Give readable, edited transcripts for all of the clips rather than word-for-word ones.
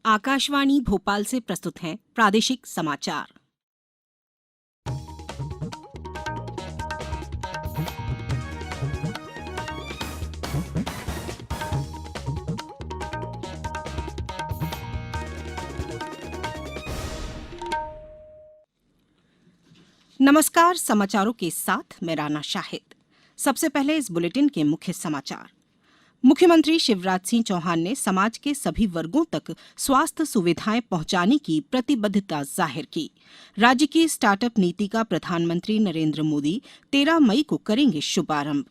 आकाशवाणी भोपाल से प्रस्तुत हैं प्रादेशिक समाचार। नमस्कार, समाचारों के साथ मैं राना शाहिद। सबसे पहले इस बुलेटिन के मुख्य समाचार। मुख्यमंत्री शिवराज सिंह चौहान ने समाज के सभी वर्गों तक स्वास्थ्य सुविधाएं पहुंचाने की प्रतिबद्धता जाहिर की। राज्य की स्टार्टअप नीति का प्रधानमंत्री नरेंद्र मोदी 13 मई को करेंगे शुभारंभ।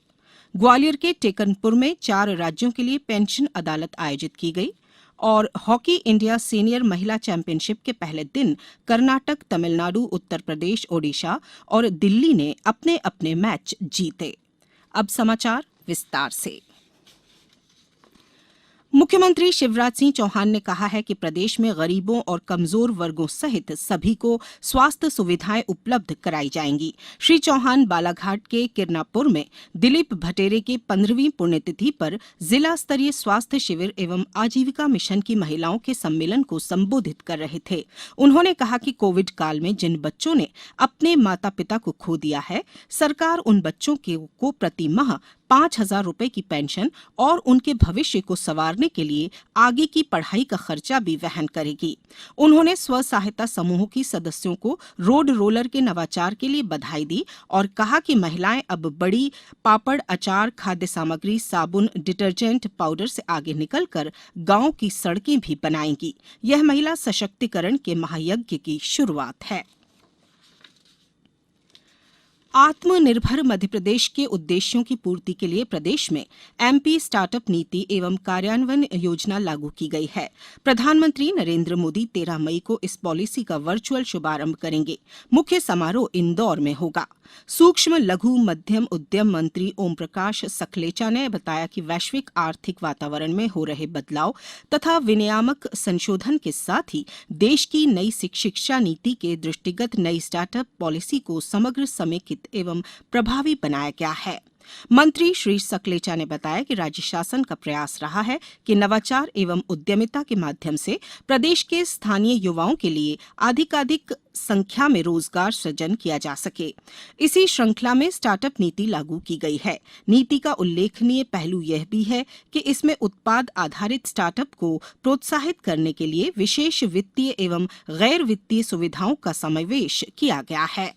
ग्वालियर के टेकनपुर में 4 राज्यों के लिए पेंशन अदालत आयोजित की गई और हॉकी इंडिया सीनियर महिला चैंपियनशिप के पहले दिन कर्नाटक, तमिलनाडु, उत्तर प्रदेश, ओडिशा और दिल्ली ने अपने अपने मैच जीते। अब समाचार विस्तार से। मुख्यमंत्री शिवराज सिंह चौहान ने कहा है कि प्रदेश में गरीबों और कमजोर वर्गों सहित सभी को स्वास्थ्य सुविधाएं उपलब्ध कराई जाएंगी। श्री चौहान बालाघाट के किरनापुर में दिलीप भटेरे के 15वीं पुण्यतिथि पर जिला स्तरीय स्वास्थ्य शिविर एवं आजीविका मिशन की महिलाओं के सम्मेलन को संबोधित कर रहे थे। उन्होंने कहा कि कोविड काल में जिन बच्चों ने अपने माता पिता को खो दिया है, सरकार उन बच्चों को प्रति माह 5,000 रुपए की पेंशन और उनके भविष्य को संवारने के लिए आगे की पढ़ाई का खर्चा भी वहन करेगी। उन्होंने स्व सहायता समूहों की सदस्यों को रोड रोलर के नवाचार के लिए बधाई दी और कहा कि महिलाएं अब बड़ी पापड़, अचार, खाद्य सामग्री, साबुन, डिटर्जेंट पाउडर से आगे निकलकर गांव की सड़कें भी बनाएंगी। यह महिला सशक्तिकरण के महायज्ञ की शुरुआत है। आत्मनिर्भर मध्यप्रदेश के उद्देश्यों की पूर्ति के लिए प्रदेश में एमपी स्टार्टअप नीति एवं कार्यान्वयन योजना लागू की गई है। प्रधानमंत्री नरेंद्र मोदी 13 मई को इस पॉलिसी का वर्चुअल शुभारंभ करेंगे। मुख्य समारोह इंदौर में होगा। सूक्ष्म लघु मध्यम उद्यम मंत्री ओम प्रकाश सखलेचा ने बताया कि वैश्विक आर्थिक वातावरण में हो रहे बदलाव तथा विनियामक संशोधन के साथ ही देश की नई शिक्षा नीति के दृष्टिगत नई स्टार्टअप पॉलिसी को समग्र समेकित एवं प्रभावी बनाया गया है। मंत्री श्री सकलेचा ने बताया कि राज्य शासन का प्रयास रहा है कि नवाचार एवं उद्यमिता के माध्यम से प्रदेश के स्थानीय युवाओं के लिए अधिकाधिक संख्या में रोजगार सृजन किया जा सके। इसी श्रृंखला में स्टार्टअप नीति लागू की गई है। नीति का उल्लेखनीय पहलू यह भी है कि इसमें उत्पाद आधारित स्टार्टअप को प्रोत्साहित करने के लिए विशेष वित्तीय एवं गैर वित्तीय सुविधाओं का समावेश किया गया है।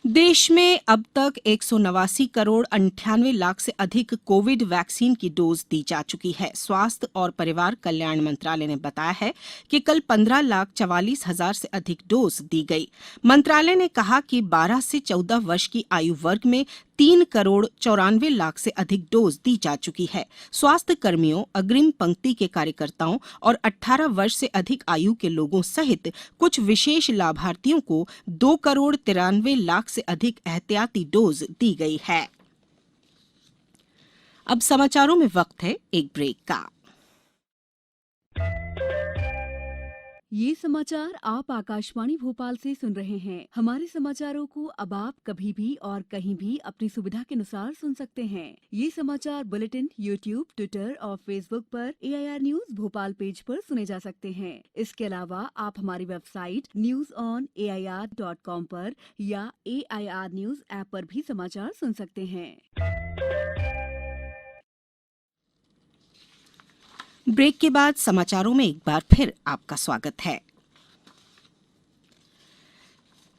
देश में अब तक 189 करोड़ 98 लाख से अधिक कोविड वैक्सीन की डोज दी जा चुकी है। स्वास्थ्य और परिवार कल्याण मंत्रालय ने बताया है कि कल 15,44,000 से अधिक डोज दी गई। मंत्रालय ने कहा कि 12 से 14 वर्ष की आयु वर्ग में 3 करोड़ 94 लाख से अधिक डोज दी जा चुकी है। स्वास्थ्य कर्मियों, अग्रिम पंक्ति के कार्यकर्ताओं और 18 वर्ष से अधिक आयु के लोगों सहित कुछ विशेष लाभार्थियों को 2 करोड़ 93 लाख से अधिक एहतियाती डोज दी गई है। अब समाचारों में वक्त है एक ब्रेक का। ये समाचार आप आकाशवाणी भोपाल से सुन रहे हैं। हमारे समाचारों को अब आप कभी भी और कहीं भी अपनी सुविधा के अनुसार सुन सकते हैं। ये समाचार बुलेटिन यूट्यूब, ट्विटर और फेसबुक पर AIR न्यूज भोपाल पेज पर सुने जा सकते हैं। इसके अलावा आप हमारी वेबसाइट newsonair.com पर या AIR न्यूज ऐप पर भी समाचार सुन सकते हैं। ब्रेक के बाद समाचारों में एक बार फिर आपका स्वागत है।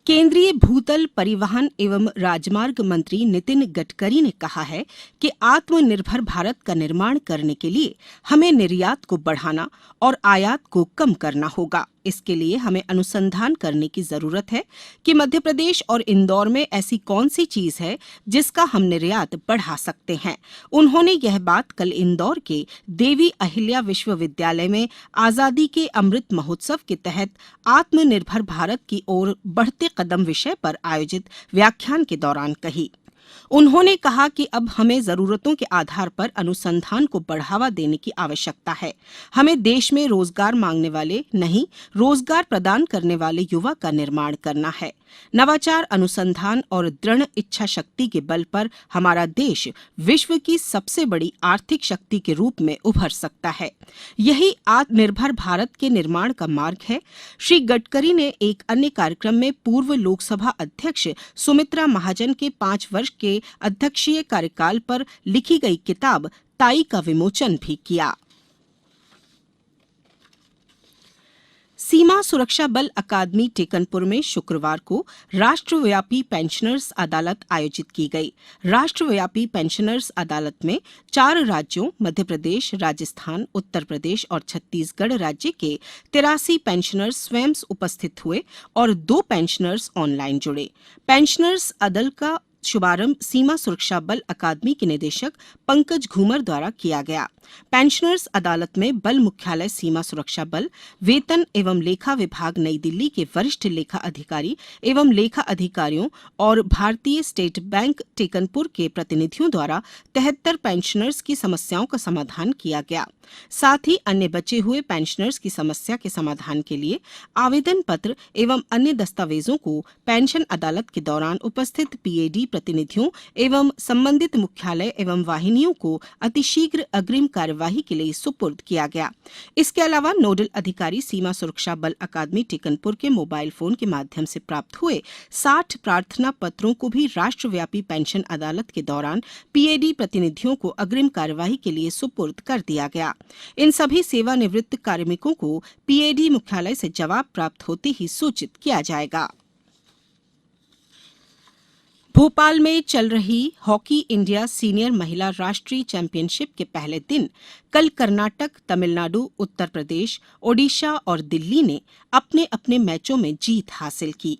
केंद्रीय भूतल परिवहन एवं राजमार्ग मंत्री नितिन गडकरी ने कहा है कि आत्मनिर्भर भारत का निर्माण करने के लिए हमें निर्यात को बढ़ाना और आयात को कम करना होगा। इसके लिए हमें अनुसंधान करने की जरूरत है कि मध्य प्रदेश और इंदौर में ऐसी कौन सी चीज है जिसका हम निर्यात बढ़ा सकते हैं। उन्होंने यह बात कल इंदौर के देवी अहिल्या विश्वविद्यालय में आजादी के अमृत महोत्सव के तहत आत्मनिर्भर भारत की ओर बढ़ते कदम विषय पर आयोजित व्याख्यान के दौरान कही। उन्होंने कहा कि अब हमें जरूरतों के आधार पर अनुसंधान को बढ़ावा देने की आवश्यकता है। हमें देश में रोजगार मांगने वाले नहीं, रोजगार प्रदान करने वाले युवा का निर्माण करना है। नवाचार, अनुसंधान और दृढ़ इच्छा शक्ति के बल पर हमारा देश विश्व की सबसे बड़ी आर्थिक शक्ति के रूप में उभर सकता है। यही आत्मनिर्भर भारत के निर्माण का मार्ग है। श्री गडकरी ने एक अन्य कार्यक्रम में पूर्व लोकसभा अध्यक्ष सुमित्रा महाजन के 5 वर्ष के अध्यक्षीय कार्यकाल पर लिखी गई किताब ताई का विमोचन भी किया। सीमा सुरक्षा बल अकादमी टेकनपुर में शुक्रवार को राष्ट्रव्यापी पेंशनर्स अदालत आयोजित की गई। राष्ट्रव्यापी पेंशनर्स अदालत में 4 राज्यों मध्य प्रदेश, राजस्थान, उत्तर प्रदेश और छत्तीसगढ़ राज्य के 83 पेंशनर्स स्वयं उपस्थित हुए और 2 पेंशनर्स ऑनलाइन जुड़े। पेंशनर्स अदालत का शुभारंभ सीमा सुरक्षा बल अकादमी के निदेशक पंकज घूमर द्वारा किया गया। पेंशनर्स अदालत में बल मुख्यालय सीमा सुरक्षा बल, वेतन एवं लेखा विभाग नई दिल्ली के वरिष्ठ लेखा अधिकारी एवं लेखा अधिकारियों और भारतीय स्टेट बैंक टेकनपुर के प्रतिनिधियों द्वारा 73 पेंशनर्स की समस्याओं का समाधान किया गया। साथ ही अन्य बचे हुए पेंशनर्स की समस्या के समाधान के लिए आवेदन पत्र एवं अन्य दस्तावेजों को पेंशन अदालत के दौरान उपस्थित पीएडी प्रतिनिधियों एवं संबंधित मुख्यालय एवं वाहिनियों को अतिशीघ्र अग्रिम कार्यवाही के लिए सुपुर्द किया गया। इसके अलावा नोडल अधिकारी सीमा सुरक्षा बल अकादमी टेकनपुर के मोबाइल फोन के माध्यम से प्राप्त हुए 60 प्रार्थना पत्रों को भी राष्ट्रव्यापी पेंशन अदालत के दौरान पीएडी प्रतिनिधियों को अग्रिम कार्यवाही के लिए सुपुर्द कर दिया गया। इन सभी सेवानिवृत्त कार्मिकों को पीएडी मुख्यालय से जवाब प्राप्त होते ही सूचित किया जाएगा। भोपाल में चल रही हॉकी इंडिया सीनियर महिला राष्ट्रीय चैंपियनशिप के पहले दिन कल कर्नाटक, तमिलनाडु, उत्तर प्रदेश, ओडिशा और दिल्ली ने अपने अपने मैचों में जीत हासिल की।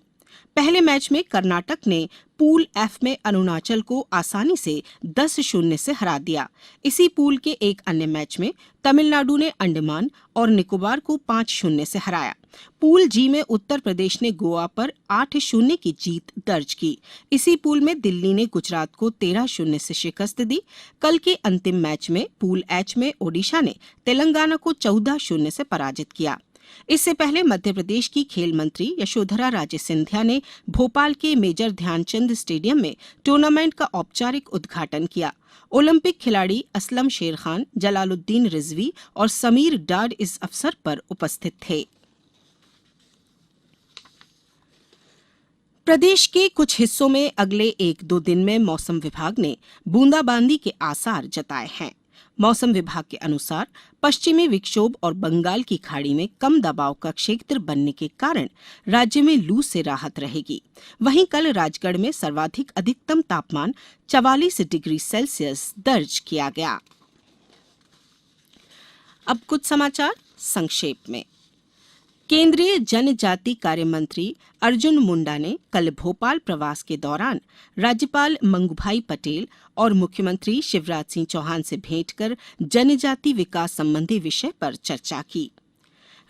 पहले मैच में कर्नाटक ने पूल एफ में अरुणाचल को आसानी से 10-0 से हरा दिया। इसी पूल के एक अन्य मैच में तमिलनाडु ने अंडमान और निकोबार को 5-0 से हराया। पूल जी में उत्तर प्रदेश ने गोवा पर 8-0 की जीत दर्ज की। इसी पूल में दिल्ली ने गुजरात को 13-0 से शिकस्त दी। कल के अंतिम मैच में पूल एच में ओडिशा ने तेलंगाना को 14-0 से पराजित किया। इससे पहले मध्य प्रदेश की खेल मंत्री यशोधरा राजे सिंधिया ने भोपाल के मेजर ध्यानचंद स्टेडियम में टूर्नामेंट का औपचारिक उद्घाटन किया। ओलंपिक खिलाड़ी असलम शेर खान, जलालुद्दीन रिजवी और समीर डाड इस अवसर पर उपस्थित थे। प्रदेश के कुछ हिस्सों में अगले 1-2 दिन में मौसम विभाग ने बूंदाबांदी के आसार जताए हैं। मौसम विभाग के अनुसार पश्चिमी विक्षोभ और बंगाल की खाड़ी में कम दबाव का क्षेत्र बनने के कारण राज्य में लू से राहत रहेगी। वहीं कल राजगढ़ में सर्वाधिक अधिकतम तापमान 44 डिग्री सेल्सियस दर्ज किया गया। अब कुछ समाचार संक्षेप में। केंद्रीय जनजाति कार्य मंत्री अर्जुन मुंडा ने कल भोपाल प्रवास के दौरान राज्यपाल मंगूभाई पटेल और मुख्यमंत्री शिवराज सिंह चौहान से भेंट कर जनजाति विकास संबंधी विषय पर चर्चा की।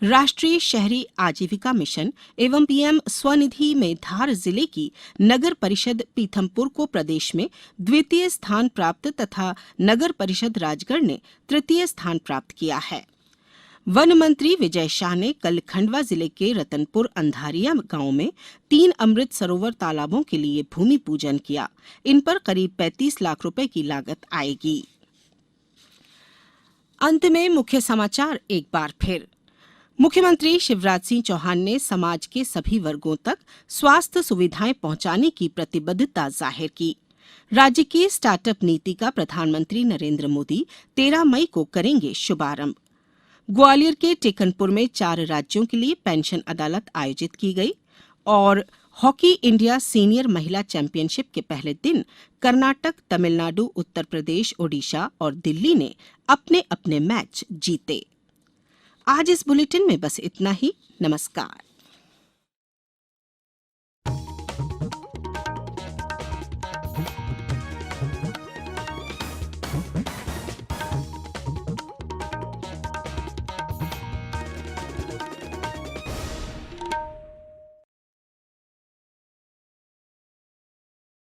राष्ट्रीय शहरी आजीविका मिशन एवं पीएम स्वनिधि में धार जिले की नगर परिषद पीथमपुर को प्रदेश में द्वितीय स्थान प्राप्त तथा नगर परिषद राजगढ़ ने तृतीय स्थान प्राप्त किया है। वन मंत्री विजय शाह ने कल खंडवा जिले के रतनपुर अंधारिया गांव में 3 अमृत सरोवर तालाबों के लिए भूमि पूजन किया। इन पर करीब 35 लाख रुपए की लागत आएगी। अंत में मुख्य समाचार एक बार फिर। मुख्यमंत्री शिवराज सिंह चौहान ने समाज के सभी वर्गों तक स्वास्थ्य सुविधाएं पहुंचाने की प्रतिबद्धता जाहिर की। राज्य की स्टार्टअप नीति का प्रधानमंत्री नरेंद्र मोदी 13 मई को करेंगे शुभारंभ। ग्वालियर के टेकनपुर में 4 राज्यों के लिए पेंशन अदालत आयोजित की गई और हॉकी इंडिया सीनियर महिला चैंपियनशिप के पहले दिन कर्नाटक, तमिलनाडु, उत्तर प्रदेश, ओडिशा और दिल्ली ने अपने अपने मैच जीते। आज इस बुलेटिन में बस इतना ही। नमस्कार।